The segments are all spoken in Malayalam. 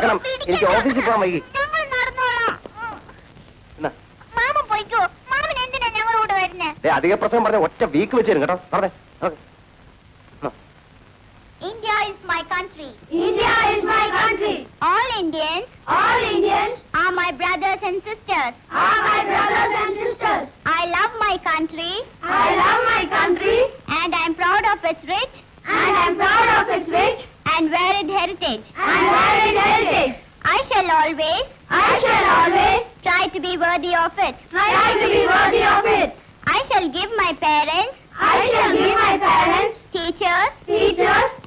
നടക്കണം. എനിക്ക് ഓഫീസിൽ പോകാൻ വൈകി. അധിക പ്രസംഗം പറഞ്ഞ ഒറ്റ വീക്ക് വെച്ച് തരും കേട്ടോ. പറഞ്ഞേ. India is my country. India is my country. All Indians are my brothers and sisters. I love my country. And I'm proud of its rich and varied heritage. I shall always try to be worthy of it. I shall give my parents, teachers,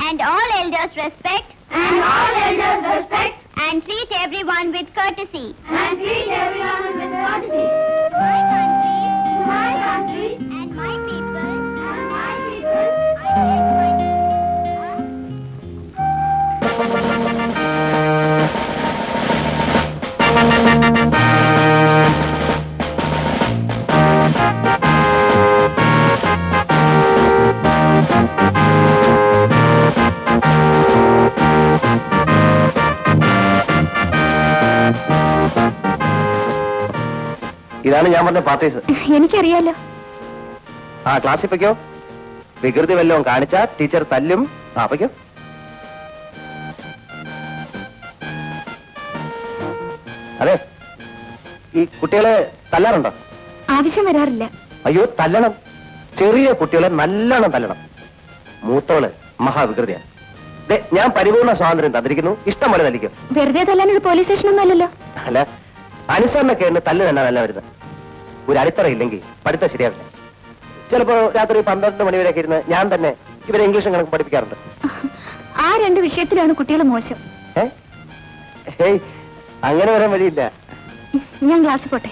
and all elders respect, and treat everyone with courtesy. My country, and my people, ഇതാണ് ഞാൻ പറഞ്ഞ പാർട്ടീസ്. എനിക്കറിയാലോ. ആ ക്ലാസ്സിൽ പൊയ്ക്കോ. വികൃതി വല്ലതും കാണിച്ചാ ടീച്ചർ തല്ലും. ആ പൊയ്ക്കോ. അതെ, ഈ കുട്ടികളെ തല്ലാറുണ്ടോ? ആവശ്യം വരാറില്ല. അയ്യോ, തല്ലണം. ചെറിയ കുട്ടികളെ നല്ലോണം തല്ലണം. മൂത്തോള് മഹാവികൃതിയാണ്. ഞാൻ പരിപൂർണ സ്വാതന്ത്ര്യം തന്നിരിക്കുന്നു. ഇഷ്ടം പോലെ തല്ലിക്കും. വെറുതെ തല്ലാൻ ഒരു പോലീസ് സ്റ്റേഷനൊന്നും അല്ലല്ലോ. അല്ല, അനുസരണൊക്കെ തല്ല് തന്നെ നല്ല വരുന്നത്. ഒരു അടിത്തറ ഇല്ലെങ്കിൽ പഠിത്തം ശരിയാവില്ല. ചിലപ്പോ രാത്രി 12 മണി വരെയൊക്കെ ഇരുന്ന് ഞാൻ തന്നെ ഇവരെ ഇംഗ്ലീഷും കണക്ക് പഠിപ്പിക്കാറുണ്ട്. ആ 2 വിഷയത്തിലാണ് കുട്ടികൾ മോശം. അങ്ങനെ വരാൻ വഴിയില്ല. ഞാൻ ക്ലാസ്സിൽ പോട്ടെ.